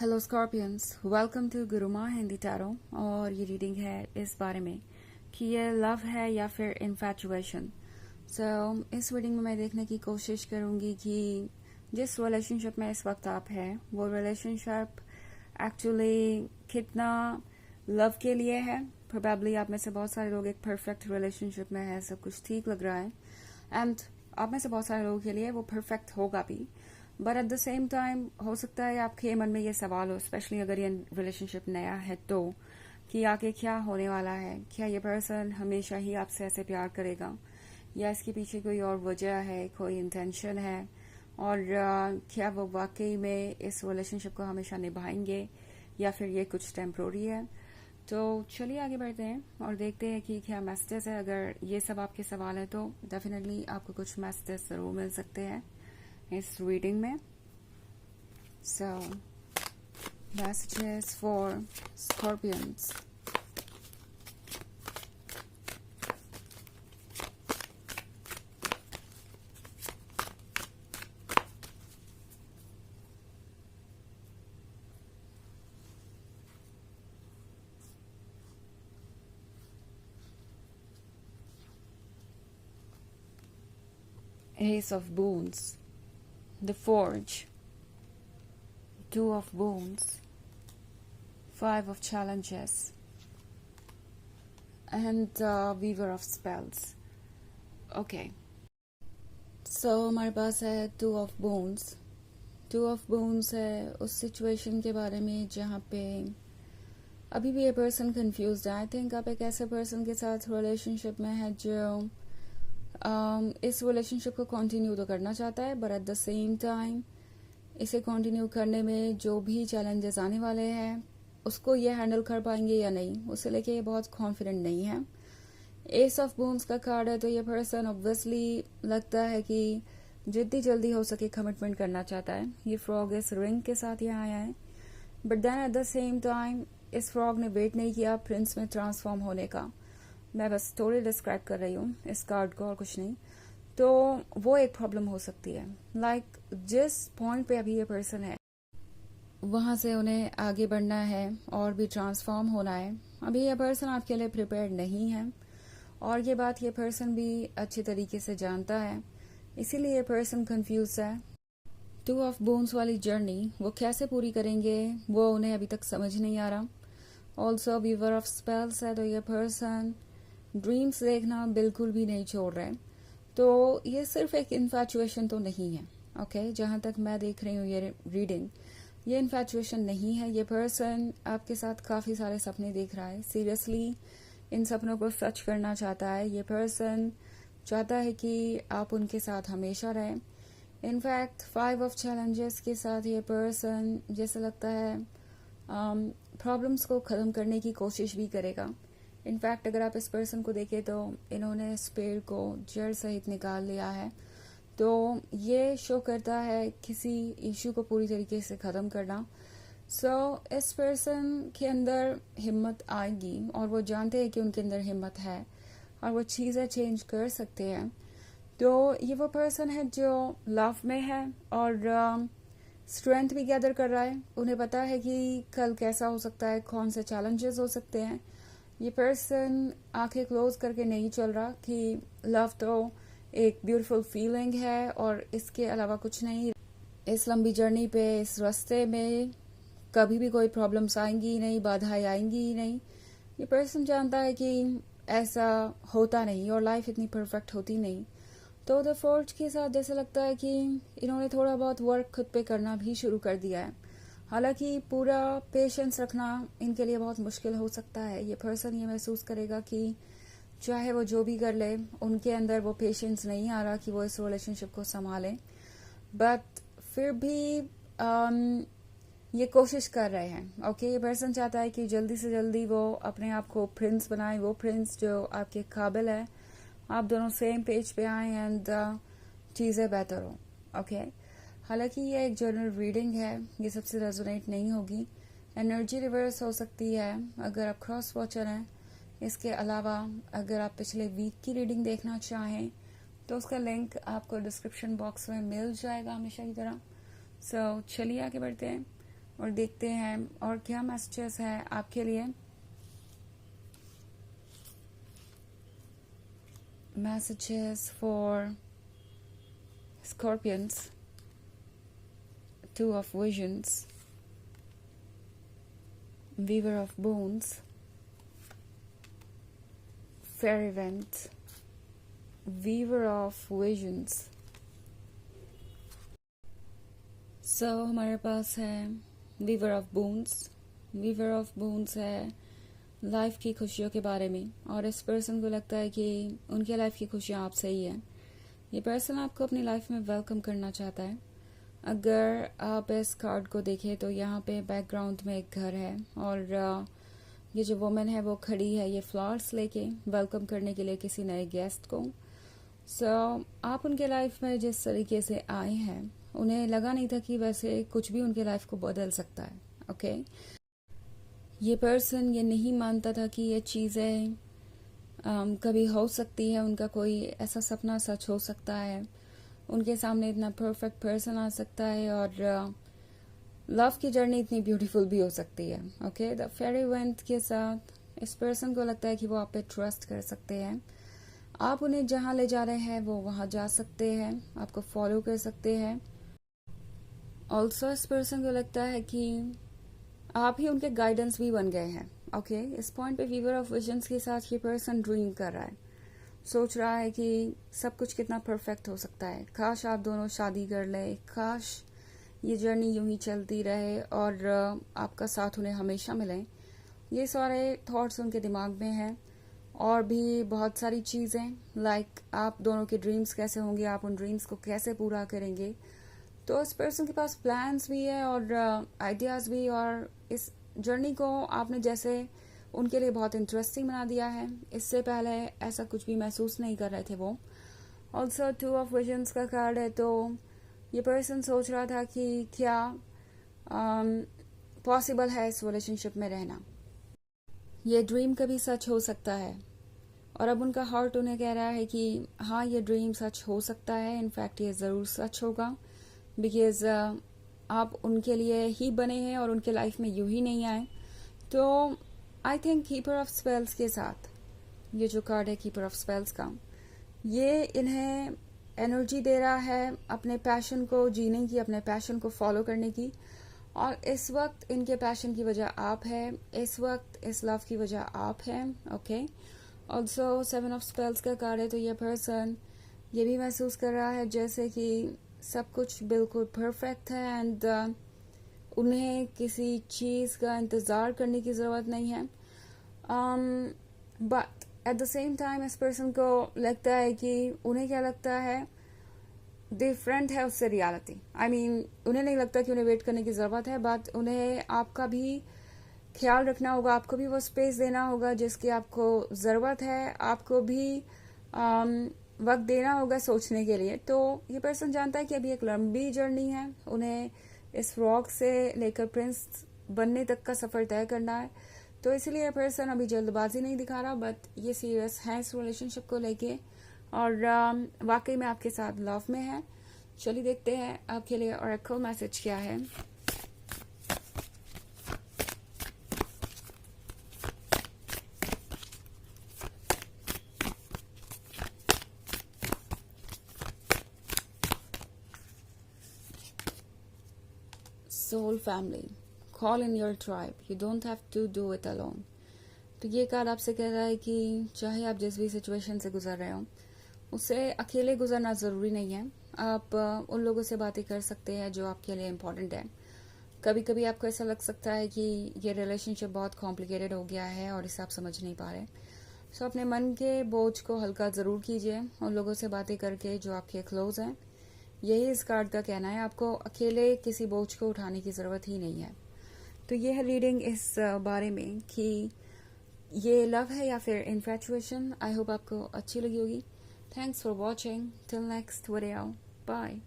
Hello Scorpions, welcome to Guruma Hindi tarot. और ये reading है इस बारे में कि ये लव है या फिर इन्फैचुएशन। इस रीडिंग में मैं देखने की कोशिश करूंगी कि जिस रिलेशनशिप में इस वक्त आप हैं वो रिलेशनशिप एक्चुअली कितना लव के लिए है। प्रोबेबली आप में से बहुत सारे लोग एक परफेक्ट रिलेशनशिप में है, सब कुछ ठीक लग रहा है, एंड आप में से बहुत सारे लोगों के लिए वो परफेक्ट होगा भी। But at the same time हो सकता है आपके मन में ये सवाल हो, स्पेशली अगर ये रिलेशनशिप नया है, तो कि आगे क्या होने वाला है। क्या ये पर्सन हमेशा ही आपसे ऐसे प्यार करेगा या इसके पीछे कोई और वजह है, कोई इंटेंशन है, और क्या वो वाकई में इस रिलेशनशिप को हमेशा निभाएंगे या फिर ये कुछ टेम्प्रोरी है। तो चलिए आगे बढ़ते हैं और देखते हैं कि क्या मैसेजेस है। अगर ये सब आपके सवाल है तो डेफिनेटली आपको कुछ मैसेजेस जरूर मिल सकते हैं इस रीडिंग में। So, messages for Scorpions. Ace of Boons, the Forge, Two of Boons, Five of Challenges, and Weaver of Spells. Okay. So हमारे पास है Two of Boons. Two of Boons है उस सिचुएशन के बारे में जहाँ पे अभी भी ये पर्सन कंफ्यूज्ड है। आई थिंक आप एक ऐसे पर्सन के साथ रिलेशनशिप में है जो इस रिलेशनशिप को कंटिन्यू तो करना चाहता है, but at the same time इसे कंटिन्यू करने में जो भी चैलेंजेस आने वाले हैं उसको ये हैंडल कर पाएंगे या नहीं, उसे लेके ये बहुत कॉन्फिडेंट नहीं है। एस ऑफ बून्स का कार्ड है, तो ये पर्सन ऑब्वियसली लगता है कि जितनी जल्दी हो सके कमिटमेंट करना चाहता है। ये फ्रॉग इस रिंग के साथ यहाँ आया है, but then at the same time इस फ्रॉग ने वेट नहीं किया प्रिंस में ट्रांसफॉर्म होने का। मैं बस स्टोरी डिस्क्राइब कर रही हूँ इस कार्ड को और कुछ नहीं। तो वो एक प्रॉब्लम हो सकती है। लाइक जिस पॉइंट पे अभी ये पर्सन है वहां से उन्हें आगे बढ़ना है और भी ट्रांसफॉर्म होना है। अभी ये पर्सन आपके लिए प्रिपेयर्ड नहीं है और ये बात ये पर्सन भी अच्छे तरीके से जानता है, इसीलिए ये पर्सन कंफ्यूज है। टू ऑफ बोन्स वाली जर्नी वो कैसे पूरी करेंगे वो उन्हें अभी तक समझ नहीं आ रहा। ऑल्सो वीवर ऑफ स्पेल्स है, तो ये पर्सन ड्रीम्स देखना बिल्कुल भी नहीं छोड़ रहे। तो ये सिर्फ एक इन्फैचुएशन तो नहीं है। ओके, जहां तक मैं देख रही हूँ ये रीडिंग, ये इन्फैचुएशन नहीं है। ये पर्सन आपके साथ काफी सारे सपने देख रहा है, सीरियसली इन सपनों को सच करना चाहता है। ये पर्सन चाहता है कि आप उनके साथ हमेशा रहें। इनफैक्ट फाइव ऑफ चैलेंजेस के साथ ये पर्सन जैसे लगता है प्रॉब्लम्स को खत्म करने की कोशिश भी करेगा। इनफैक्ट अगर आप इस पर्सन को देखें तो इन्होंने इस पेड़ को जड़ सहित निकाल लिया है, तो ये शो करता है किसी इशू को पूरी तरीके से खत्म करना। इस पर्सन के अंदर हिम्मत आएगी और वो जानते हैं कि उनके अंदर हिम्मत है और वो चीज़ें चेंज कर सकते हैं। तो ये वो पर्सन है जो लव में है और स्ट्रेंथ भी गैदर कर रहा है। उन्हें पता है कि कल कैसा हो सकता है, कौन से चैलेंजेस हो सकते हैं। ये पर्सन आंखें क्लोज करके नहीं चल रहा कि लव तो एक ब्यूटीफुल फीलिंग है और इसके अलावा कुछ नहीं। इस लंबी जर्नी पे, इस रास्ते में कभी भी कोई प्रॉब्लम्स आएंगी ही नहीं, बाधाएं आएंगी ही नहीं। ये पर्सन जानता है कि ऐसा होता नहीं और लाइफ इतनी परफेक्ट होती नहीं। तो द फोर्ज के साथ जैसे लगता है कि इन्होंने थोड़ा बहुत वर्क खुद पे करना भी शुरू कर दिया है। हालांकि पूरा पेशेंस रखना इनके लिए बहुत मुश्किल हो सकता है। ये पर्सन ये महसूस करेगा कि चाहे वो जो भी कर ले, उनके अंदर वो पेशेंस नहीं आ रहा कि वो इस रिलेशनशिप को संभालें, बट फिर भी ये कोशिश कर रहे हैं। ओके, ये पर्सन चाहता है कि जल्दी से जल्दी वो अपने आप को प्रिंस बनाए, वो प्रिंस जो आपके काबिल है, आप दोनों सेम पेज पे आए एंड चीज़ें बेहतर हो। ओके, हालांकि ये एक जनरल रीडिंग है, ये सबसे रेजोनेट नहीं होगी। एनर्जी रिवर्स हो सकती है अगर आप क्रॉस वॉचर हैं। इसके अलावा अगर आप पिछले वीक की रीडिंग देखना चाहें तो उसका लिंक आपको डिस्क्रिप्शन बॉक्स में मिल जाएगा हमेशा की तरह। चलिए आगे बढ़ते हैं और देखते हैं और क्या मैसेजेस है आपके लिए। Messages for Scorpions, two of visions, weaver of bones, fair events, weaver of visions. So हमारे पास है weaver of bones. Weaver of bones है लाइफ की खुशियों के बारे में, और इस पर्सन को लगता है कि उनके लाइफ की खुशियाँ आपसे ही हैं। ये पर्सन आपको अपनी लाइफ में वेलकम करना चाहता है। अगर आप इस कार्ड को देखें तो यहाँ पे बैकग्राउंड में एक घर है, और ये जो वुमेन है वो खड़ी है ये फ्लावर्स लेके वेलकम करने के लिए किसी नए गेस्ट को। सो आप उनके लाइफ में जिस तरीके से आए हैं, उन्हें लगा नहीं था कि वैसे कुछ भी उनके लाइफ को बदल सकता है। ओके, ये पर्सन ये नहीं मानता था कि ये चीज़ें कभी हो सकती है, उनका कोई ऐसा सपना सच हो सकता है, उनके सामने इतना परफेक्ट पर्सन आ सकता है, और लव की जर्नी इतनी ब्यूटीफुल भी हो सकती है। ओके, द फेयर इवेंट के साथ इस पर्सन को लगता है कि वो आप पे ट्रस्ट कर सकते हैं। आप उन्हें जहां ले जा रहे हैं वो वहां जा सकते हैं, आपको फॉलो कर सकते हैं। ऑल्सो इस पर्सन को लगता है कि आप ही उनके गाइडेंस भी बन गए हैं। ओके, इस पॉइंट पे वीवर ऑफ विजन्स के साथ ये पर्सन ड्रीम कर रहा है, सोच रहा है कि सब कुछ कितना परफेक्ट हो सकता है, काश आप दोनों शादी कर ले, काश ये जर्नी यूं ही चलती रहे और आपका साथ उन्हें हमेशा मिले। ये सारे थॉट्स उनके दिमाग में हैं, और भी बहुत सारी चीज़ें लाइक आप दोनों के ड्रीम्स कैसे होंगे, आप उन ड्रीम्स को कैसे पूरा करेंगे। तो इस पर्सन के पास प्लान्स भी है और आइडियाज़ भी, और इस जर्नी को आपने जैसे उनके लिए बहुत इंटरेस्टिंग बना दिया है। इससे पहले ऐसा कुछ भी महसूस नहीं कर रहे थे वो। ऑल्सो टू ऑफ विजन्स का कार्ड है, तो ये पर्सन सोच रहा था कि क्या पॉसिबल है इस रिलेशनशिप में रहना, ये ड्रीम कभी सच हो सकता है। और अब उनका हार्ट उन्हें कह रहा है कि हाँ, ये ड्रीम सच हो सकता है, इनफैक्ट ये ज़रूर सच होगा, बिकॉज आप उनके लिए ही बने हैं और उनके लाइफ में यूं ही नहीं आए। तो I think keeper of spells के साथ ये जो कार्ड है कीपर ऑफ स्पेल्स का, ये इन्हें एनर्जी दे रहा है अपने पैशन को जीने की, अपने पैशन को फॉलो करने की। और इस वक्त इनके पैशन की वजह आप है, इस वक्त इस लव की वजह आप हैं। ओके, ऑल्सो 7 ऑफ स्पेल्स का कार्ड है, तो ये पर्सन ये भी महसूस कर रहा है जैसे कि सब कुछ बिल्कुल परफेक्ट है, एंड उन्हें किसी चीज़ का इंतज़ार करने की ज़रूरत नहीं है। But at the same time इस पर्सन को लगता है कि उन्हें क्या लगता है डिफरेंट है उससे रियलिटी। आई मीन उन्हें नहीं लगता कि उन्हें वेट करने की ज़रूरत है, बट उन्हें आपका भी ख्याल रखना होगा, आपको भी वो स्पेस देना होगा जिसकी आपको ज़रूरत है, आपको भी वक्त देना होगा सोचने के लिए। तो ये पर्सन जानता है कि अभी एक लंबी जर्नी है, उन्हें इस फ्रॉक से लेकर प्रिंस बनने तक का सफ़र तय करना है। तो इसलिए ये पर्सन अभी जल्दबाजी नहीं दिखा रहा, बट ये सीरियस है इस रिलेशनशिप को लेके, और वाकई में आपके साथ लव में है। चलिए देखते हैं आपके लिए ऑरेकल मैसेज क्या है। Soul family, call in your tribe, you don't have to do it alone. तो ये कार्ड आपसे कह रहा है कि चाहे आप जिस भी सिचुएशन से गुजर रहे हो, उससे अकेले गुजरना ज़रूरी नहीं है। आप उन लोगों से बातें कर सकते हैं जो आपके लिए इम्पोर्टेंट है। कभी कभी आपको ऐसा लग सकता है कि ये रिलेशनशिप बहुत कॉम्प्लिकेटेड हो गया है और इसे आप समझ नहीं पा रहे, सो अपने मन के बोझ को हल्का ज़रूर कीजिए उन लोगों से बातें करके जो आपके क्लोज हैं। यही इस कार्ड का कहना है, आपको अकेले किसी बोझ को उठाने की ज़रूरत ही नहीं है। तो ये है रीडिंग इस बारे में कि ये लव है या फिर इन्फैचुएशन। आई होप आपको अच्छी लगी होगी। Thanks for watching, till next video, bye.